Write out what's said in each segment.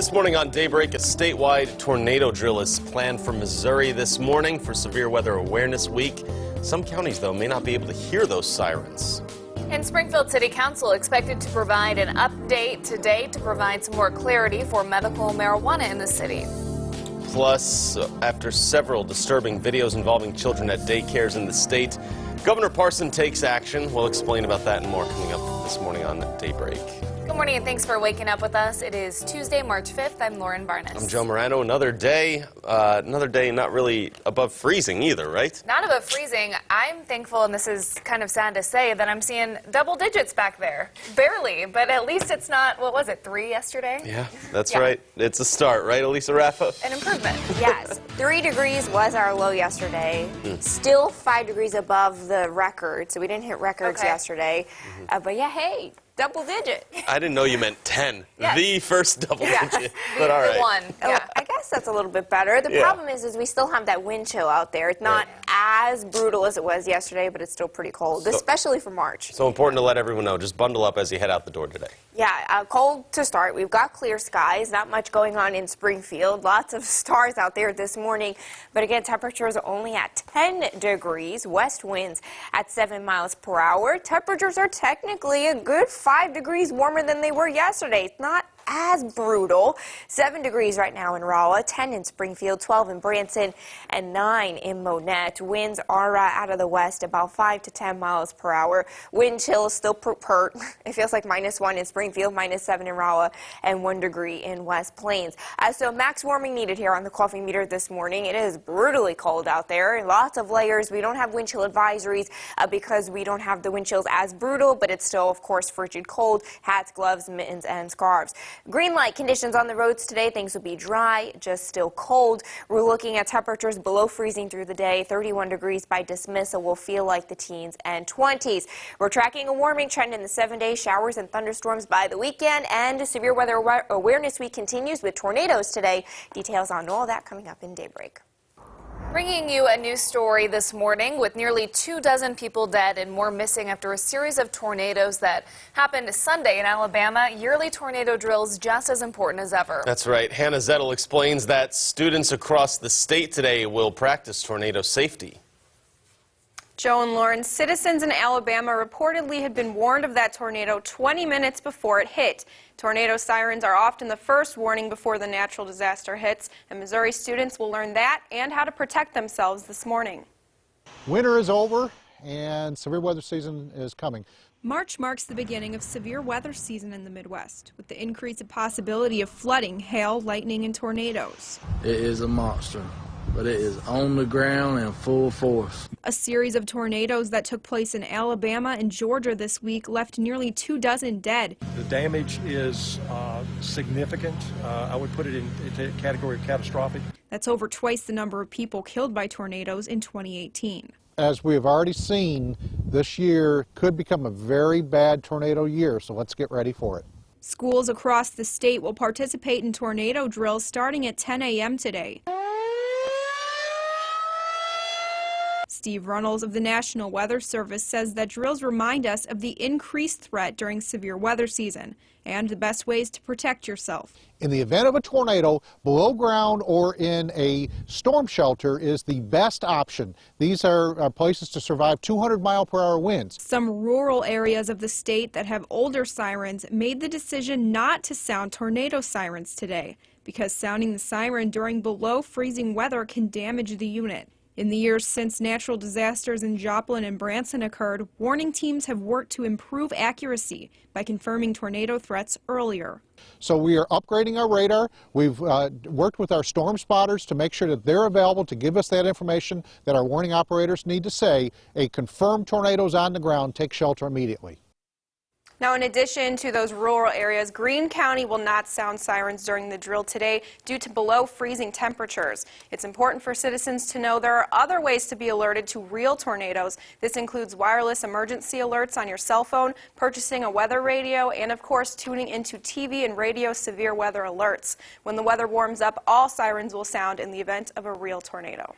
This morning on Daybreak, a statewide tornado drill is planned for Missouri this morning for Severe Weather Awareness Week. Some counties, though, may not be able to hear those sirens. And Springfield City Council expected to provide an update today to provide some more clarity for medical marijuana in the city. Plus, after several disturbing videos involving children at daycares in the state, Governor Parson takes action. We'll explain about that and more coming up this morning on Daybreak. Good morning and thanks for waking up with us. It is Tuesday, March 5th. I'm Lauren Barnes. I'm Joe Morano. Another day not really above freezing either, right? Not above freezing. I'm thankful, and this is kind of sad to say, that I'm seeing double digits back there. Barely, but at least it's not, what was it, 3 yesterday? Yeah, that's right. It's a start, right, Elisa Raffa? An improvement. Yes. 3 degrees was our low yesterday. Still 5 degrees above the record, so we didn't hit records yesterday. But yeah, hey. Double digit. I didn't know you meant 10. Yes. The first double digit. But all right. The one. Yeah. Oh, I guess that's a little bit better. The problem is we still have that wind chill out there. It's not as brutal as it was yesterday, but it's still pretty cold, especially for March. So important to let everyone know. Just bundle up as you head out the door today. Yeah, cold to start. We've got clear skies, not much going on in Springfield. Lots of stars out there this morning. But again, temperatures are only at 10 degrees. West winds at 7 miles per hour. Temperatures are technically a good 5 degrees warmer than they were yesterday. It's not as brutal. 7 degrees right now in Rolla, 10 in Springfield, 12 in Branson, and 9 in Monette. Winds are out of the west, about 5 to 10 miles per hour. Wind chill is still pert. It feels like -1 in Springfield, -7 in Rolla, and 1 degree in West Plains. So max warming needed here on the coffee meter this morning. It is brutally cold out there. Lots of layers. We don't have wind chill advisories because we don't have the wind chills as brutal, but it's still, of course, frigid cold. Hats, gloves, mittens, and scarves. Green light conditions on the roads today. Things will be dry, just still cold. We're looking at temperatures below freezing through the day. 31 degrees by dismissal will feel like the teens and 20s. We're tracking a warming trend in the 7-day showers and thunderstorms by the weekend, and Severe Weather Awareness Week continues with tornadoes today. Details on all that coming up in Daybreak. Bringing you a new story this morning with nearly 24 people dead and more missing after a series of tornadoes that happened Sunday in Alabama. Yearly tornado drills just as important as ever. That's right. Hannah Zettel explains that students across the state today will practice tornado safety. Joe and Lauren, citizens in Alabama reportedly had been warned of that tornado 20 minutes before it hit. Tornado sirens are often the first warning before the natural disaster hits, and Missouri students will learn that and how to protect themselves this morning. Winter is over and severe weather season is coming. March marks the beginning of severe weather season in the Midwest, with the increased possibility of flooding, hail, lightning, and tornadoes. It is a monster, but it is on the ground in full force. A series of tornadoes that took place in Alabama and Georgia this week left nearly 24 dead. The damage is significant. I would put it into a category of catastrophic. That's over twice the number of people killed by tornadoes in 2018. As we have already seen, this year could become a very bad tornado year, so let's get ready for it. Schools across the state will participate in tornado drills starting at 10 a.m. today. Steve Runnels of the National Weather Service says that drills remind us of the increased threat during severe weather season and the best ways to protect yourself. In the event of a tornado, below ground or in a storm shelter is the best option. These are places to survive 200-mile-per-hour winds. Some rural areas of the state that have older sirens made the decision not to sound tornado sirens today because sounding the siren during below freezing weather can damage the unit. In the years since natural disasters in Joplin and Branson occurred, warning teams have worked to improve accuracy by confirming tornado threats earlier. So we are upgrading our radar. We've worked with our storm spotters to make sure that they're available to give us that information that our warning operators need to say. A confirmed tornado is on the ground, take shelter immediately. Now, in addition to those rural areas, Greene County will not sound sirens during the drill today due to below freezing temperatures. It's important for citizens to know there are other ways to be alerted to real tornadoes. This includes wireless emergency alerts on your cell phone, purchasing a weather radio, and of course tuning into TV and radio severe weather alerts. When the weather warms up, all sirens will sound in the event of a real tornado.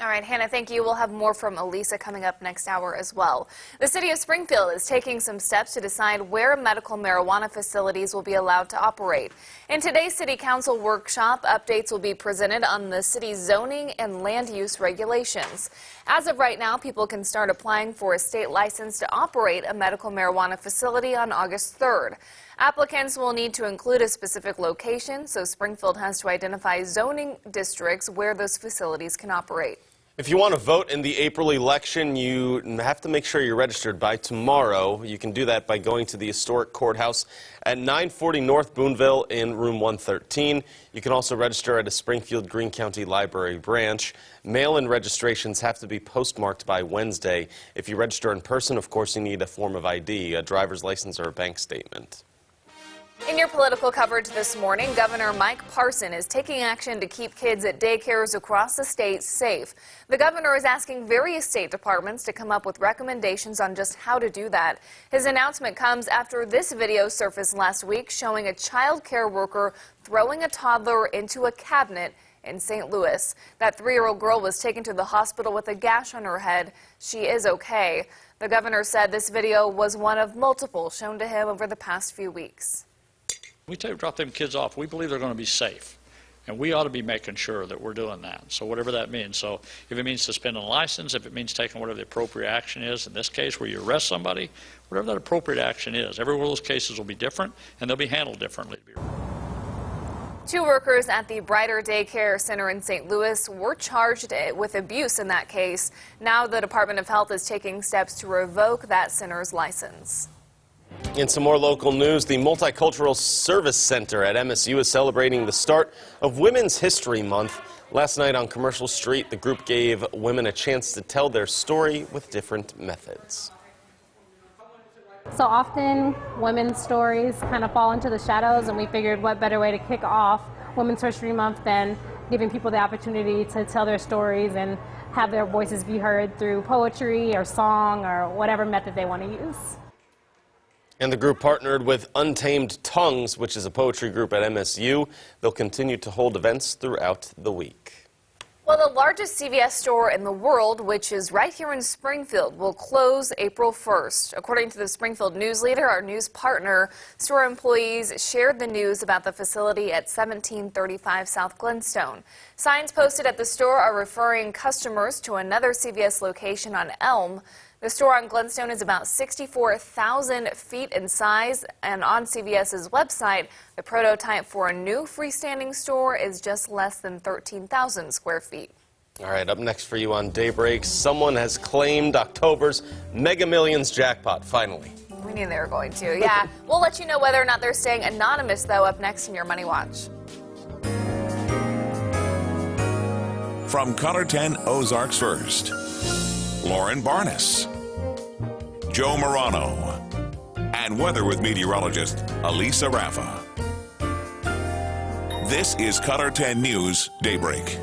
All right, Hannah, thank you. We'll have more from Elisa coming up next hour as well. The city of Springfield is taking some steps to decide where medical marijuana facilities will be allowed to operate. In today's City Council workshop, updates will be presented on the city's zoning and land use regulations. As of right now, people can start applying for a state license to operate a medical marijuana facility on August 3rd. Applicants will need to include a specific location, so Springfield has to identify zoning districts where those facilities can operate. If you want to vote in the April election, you have to make sure you're registered by tomorrow. You can do that by going to the historic courthouse at 940 North Boonville in room 113. You can also register at a Springfield Greene County Library branch. Mail-in registrations have to be postmarked by Wednesday. If you register in person, of course, you need a form of ID, a driver's license or a bank statement. In your political coverage this morning, Governor Mike Parson is taking action to keep kids at daycares across the state safe. The governor is asking various state departments to come up with recommendations on just how to do that. His announcement comes after this video surfaced last week showing a child care worker throwing a toddler into a cabinet in St. Louis. That 3-year-old girl was taken to the hospital with a gash on her head. She is okay. The governor said this video was one of multiple shown to him over the past few weeks. We drop them kids off. We believe they're going to be safe, and we ought to be making sure that we're doing that. So whatever that means. So if it means suspending a license, if it means taking whatever the appropriate action is, in this case where you arrest somebody, whatever that appropriate action is. Every one of those cases will be different, and they'll be handled differently. 2 workers at the Brighter Daycare Center in St. Louis were charged with abuse in that case. Now the Department of Health is taking steps to revoke that center's license. In some more local news, the Multicultural Service Center at MSU is celebrating the start of Women's History Month. Last night on Commercial Street, the group gave women a chance to tell their story with different methods. So often, women's stories kind of fall into the shadows, and we figured what better way to kick off Women's History Month than giving people the opportunity to tell their stories and have their voices be heard through poetry or song or whatever method they want to use. And the group partnered with Untamed Tongues, which is a poetry group at MSU. They'll continue to hold events throughout the week. Well, the largest CVS store in the world, which is right here in Springfield, will close April 1st. According to the Springfield News Leader, our news partner, store employees shared the news about the facility at 1735 South Glenstone. Signs posted at the store are referring customers to another CVS location on Elm. The store on Glenstone is about 64,000 feet in size, and on CVS's website, the prototype for a new freestanding store is just less than 13,000 square feet. All right, up next for you on Daybreak, someone has claimed October's Mega Millions jackpot, finally. We knew they were going to, yeah. We'll let you know whether or not they're staying anonymous, though, up next in your Money Watch. From Color 10 Ozarks First, Lauren Barnes, Joe Morano, and weather with meteorologist Elisa Raffa. This is Color 10 News Daybreak.